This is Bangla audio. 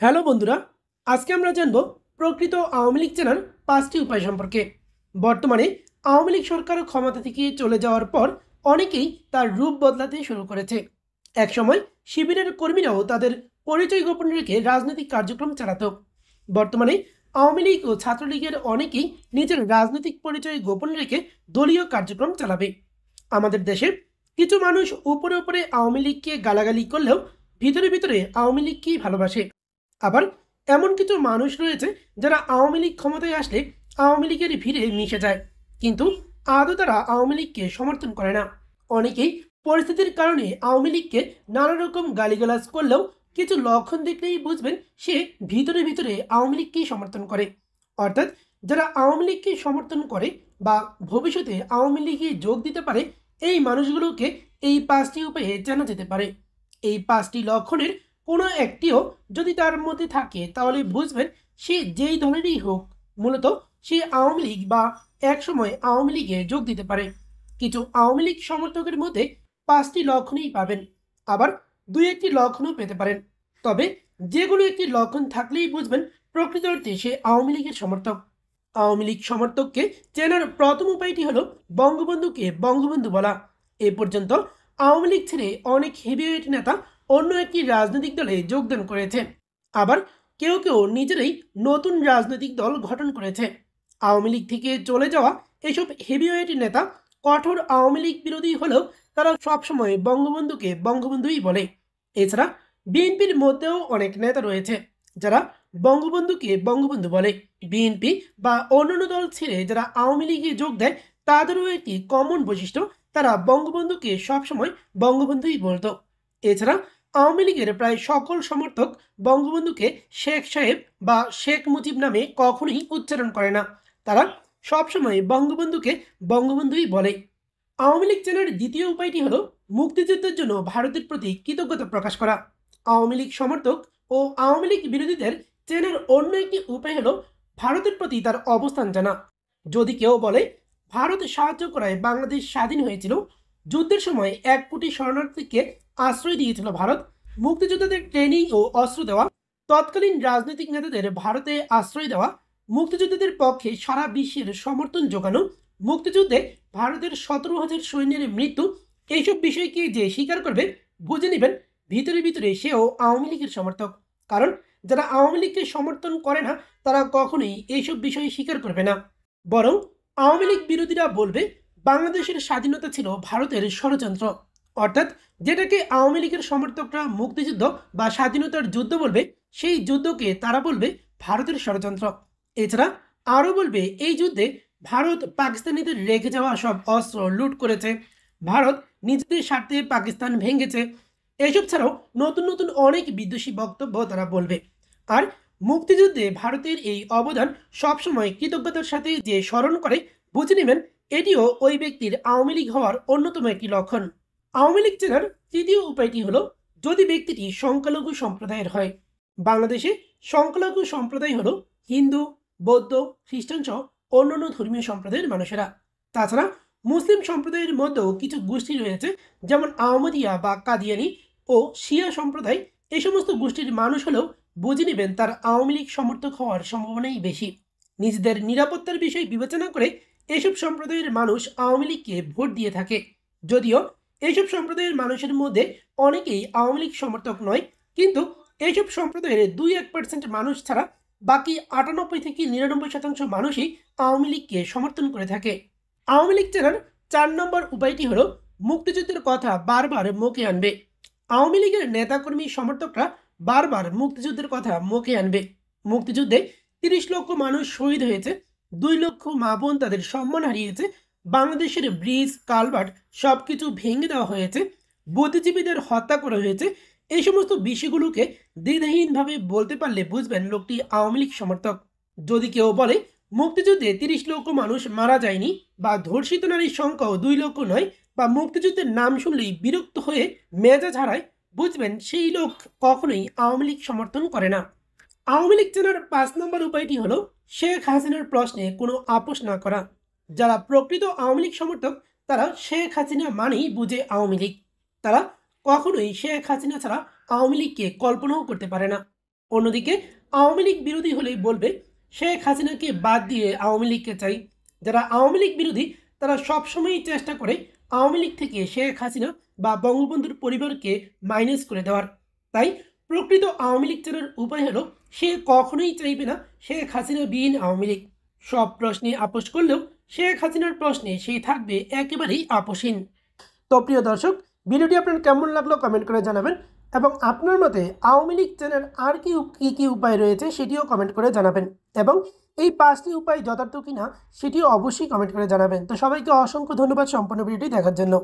হ্যালো বন্ধুরা, আজকে আমরা জানব প্রকৃত আওয়ামী লীগ চেনার 5টি উপায় সম্পর্কে। বর্তমানে আওয়ামী লীগ সরকার ক্ষমতা থেকে চলে যাওয়ার পর অনেকেই তার রূপ বদলাতে শুরু করেছে। একসময় শিবিরের কর্মীরাও তাদের পরিচয় গোপন রেখে রাজনৈতিক কার্যক্রম চালাতো। বর্তমানে আওয়ামী লীগ ও ছাত্রলীগের অনেকেই নিজের রাজনৈতিক পরিচয় গোপন রেখে দলীয় কার্যক্রম চালাবে। আমাদের দেশে কিছু মানুষ উপরে উপরে আওয়ামী লীগকে গালাগালি করলেও ভিতরে ভিতরে আওয়ামী লীগকেই ভালোবাসে। আবার এমন কিছু মানুষ রয়েছে যারা আওয়ামী লীগ ক্ষমতায় আসলে আওয়ামী লীগের ভিড়ে মিশে যায়, কিন্তু আদৌ তারা আওয়ামী লীগকে সমর্থন করে না। অনেকেই পরিস্থিতির কারণে আওয়ামী লীগকে নানা রকম গালিগালাজ করলেও কিছু লক্ষণ দেখলেই বুঝবেন সে ভিতরে ভিতরে আওয়ামী লীগকেই সমর্থন করে। অর্থাৎ যারা আওয়ামী লীগকে সমর্থন করে বা ভবিষ্যতে আওয়ামী লীগে যোগ দিতে পারে, এই মানুষগুলোকে এই 5টি উপায়ে জানা যেতে পারে। এই 5টি লক্ষণের কোনো একটিও যদি তার মধ্যে থাকে তাহলে বুঝবেন সে যেই দলেরই হোক, মূলত সে আওয়ামী লীগ বা একসময় আওয়ামী লীগে যোগ দিতে পারে। কিছু আওয়ামী লীগ সমর্থকের মধ্যে 5টি লক্ষণই পাবেন, আবার 2-1টি লক্ষণও পেতে পারেন। তবে যে কোনো একটি লক্ষণ থাকলেই বুঝবেন প্রকৃত অর্থে সে আওয়ামী লীগের সমর্থক। আওয়ামী লীগ সমর্থককে চেনার প্রথম উপায়টি হলো বঙ্গবন্ধুকে বঙ্গবন্ধু বলা। এ পর্যন্ত আওয়ামী লীগ ছেড়ে অনেক হেভিওয়েট নেতা অন্য একটি রাজনৈতিক দলে যোগদান করেছে। আবার কেউ কেউ নিজেরাই নতুন রাজনৈতিক দল গঠন করেছে। আওয়ামী লীগ থেকে চলে যাওয়া এসব হেভিওয়েট নেতা কঠোর আওয়ামী লীগ বিরোধী হলেও তারা সবসময় বঙ্গবন্ধুকে বঙ্গবন্ধুই বলে। এছাড়া বিএনপির মধ্যেও অনেক নেতা রয়েছে যারা বঙ্গবন্ধুকে বঙ্গবন্ধু বলে। বিএনপি বা অন্যান্য দল ছেড়ে যারা আওয়ামী লীগে যোগ দেয় তাদেরও একটি কমন বৈশিষ্ট্য, তারা বঙ্গবন্ধুকে সবসময় বঙ্গবন্ধুই বলতো। এছাড়া আওয়ামী লীগের প্রায় সকল সমর্থক বঙ্গবন্ধুকে শেখ সাহেব বা শেখ মুজিব নামে কখনোই উচ্চারণ করে না, তারা সবসময় বঙ্গবন্ধুকে বঙ্গবন্ধুই বলে। আওয়ামী লীগ চেনার দ্বিতীয় উপায়টি হলো মুক্তিযুদ্ধের জন্য ভারতের প্রতি কৃতজ্ঞতা প্রকাশ করা। আওয়ামী লীগ সমর্থক ও আওয়ামী লীগ বিরোধীদের চেনার অন্য একটি উপায় হলো ভারতের প্রতি তার অবস্থান জানা। যদি কেউ বলে ভারত সাহায্য করায় বাংলাদেশ স্বাধীন হয়েছিল, যুদ্ধের সময় 1 কোটি শরণার্থীকে আশ্রয় দিয়েছিল ভারত, মুক্তিযোদ্ধাদের ট্রেনিং ও অস্ত্র দেওয়া, তৎকালীন রাজনৈতিক নেতাদের ভারতে আশ্রয় দেওয়া, মুক্তিযোদ্ধাদের পক্ষে সারা বিশ্বের সমর্থন যোগানো, মুক্তিযুদ্ধে ভারতের 17,000 সৈন্যের মৃত্যু, এইসব বিষয়কে যে স্বীকার করবে বুঝে নেবেন ভিতরে ভিতরে সেও আওয়ামী লীগের সমর্থক। কারণ যারা আওয়ামী লীগকে সমর্থন করে না তারা কখনোই এইসব বিষয় স্বীকার করবে না, বরং আওয়ামী লীগ বিরোধীরা বলবে বাংলাদেশের স্বাধীনতা ছিল ভারতের ষড়যন্ত্র। অর্থাৎ যেটাকে আওয়ামী লীগের সমর্থকরা মুক্তিযুদ্ধ বা স্বাধীনতার যুদ্ধ বলবে, সেই যুদ্ধকে তারা বলবে ভারতের ষড়যন্ত্র। এছাড়া আরও বলবে এই যুদ্ধে ভারত পাকিস্তানিদের রেখে যাওয়া সব অস্ত্র লুট করেছে, ভারত নিজেদের স্বার্থে পাকিস্তান ভেঙেছে। এসব ছাড়াও নতুন নতুন অনেক বিদ্বেষী বক্তব্য তারা বলবে। আর মুক্তিযুদ্ধে ভারতের এই অবদান সবসময় কৃতজ্ঞতার সাথে যে স্মরণ করে, বুঝে নেবেন এটিও ওই ব্যক্তির আওয়ামী লীগ হওয়ার অন্যতম একটি লক্ষণ। আওয়ামী লীগ চেনার তৃতীয় উপায়টি হলো যদি ব্যক্তিটি সংখ্যালঘু সম্প্রদায়ের হয়। বাংলাদেশে সংখ্যালঘু সম্প্রদায় হলো হিন্দু, বৌদ্ধ, খ্রিস্টান সহ অন্যান্য ধর্মীয় সম্প্রদায়ের মানুষেরা। তাছাড়া মুসলিম সম্প্রদায়ের মধ্যেও কিছু গোষ্ঠী রয়েছে, যেমন আহমদিয়া বা কাদিয়ানি ও শিয়া সম্প্রদায়। এই সমস্ত গোষ্ঠীর মানুষ হলেও বুঝে নেবেন তার আওয়ামী লীগ সমর্থক হওয়ার সম্ভাবনাই বেশি। নিজেদের নিরাপত্তার বিষয় বিবেচনা করে এসব সম্প্রদায়ের মানুষ আওয়ামী লীগকে ভোট দিয়ে থাকে। যদিও এইসব সম্প্রদায়ের মানুষের মধ্যে অনেকেই আওয়ামী লীগ সমর্থক নয়, কিন্তু এইসব সম্প্রদায়ের 2-1% মানুষ ছাড়া বাকি 98 থেকে 99% মানুষই আওয়ামী লীগকে সমর্থন করে থাকে। আওয়ামী লীগ চেনার 4 নম্বর উপায়টি হলো মুক্তিযুদ্ধের কথা বারবার মুখে আনবে। আওয়ামী লীগের নেতাকর্মী সমর্থকরা বারবার মুক্তিযুদ্ধের কথা মুখে আনবে। মুক্তিযুদ্ধে 30 লক্ষ মানুষ শহীদ হয়েছে, 2 লক্ষ মা বোন তাদের সম্মান হারিয়েছে, বাংলাদেশের ব্রিজ কালভার্ট সবকিছু ভেঙে দেওয়া হয়েছে, বুদ্ধিজীবীদের হত্যা করা হয়েছে। এই সমস্ত বিষয়গুলোকে দ্বিধাহীনভাবে বলতে পারলে বুঝবেন লোকটি আওয়ামী লীগ সমর্থক। যদি কেউ বলে মুক্তিযুদ্ধে 30 লক্ষ মানুষ মারা যায়নি, বা ধর্ষিত নারীর সংখ্যাও 2 লক্ষ নয়, বা মুক্তিযুদ্ধের নাম শুনলেই বিরক্ত হয়ে মেজাজ হারায়, বুঝবেন সেই লোক কখনোই আওয়ামী লীগ সমর্থন করে না। আওয়ামী লীগ চেনার 5 নম্বর উপায়টি হলো শেখ হাসিনার প্রশ্নে কোনো আপোষ না করা। যারা প্রকৃত আওয়ামী লীগ সমর্থক তারা শেখ হাসিনা মানেই বুঝে আওয়ামী লীগ। তারা কখনোই শেখ হাসিনা ছাড়া আওয়ামী লীগকে কল্পনাও করতে পারে না। অন্যদিকে আওয়ামী লীগ বিরোধী হলেই বলবে শেখ হাসিনাকে বাদ দিয়ে আওয়ামী লীগকে চাই। যারা আওয়ামী লীগ বিরোধী তারা সবসময়ই চেষ্টা করে আওয়ামী লীগ থেকে শেখ হাসিনা বা বঙ্গবন্ধুর পরিবারকে মাইনাস করে দেওয়ার। তাই প্রকৃত আওয়ামী লীগ চেনার উপায় হলো সে কখনোই চাইবে না শেখ হাসিনা বিহীন আওয়ামী লীগ। সব প্রশ্নে আপোষ করলেও শেখ হাসিনার প্রশ্নে সে থাকবে একেবারেই আপোষহীন। তো প্রিয় দর্শক, ভিডিওটি আপনার কেমন লাগলো কমেন্ট করে জানাবেন এবং আপনার মতে আওয়ামী লীগ চেনার আর কি উপায় রয়েছে সেটিও কমেন্ট করে জানাবেন এবং এই 5টি উপায় যথার্থ কিনা সেটিও অবশ্যই কমেন্ট করে জানাবেন। তো সবাইকে অসংখ্য ধন্যবাদ সম্পূর্ণ ভিডিওটি দেখার জন্য।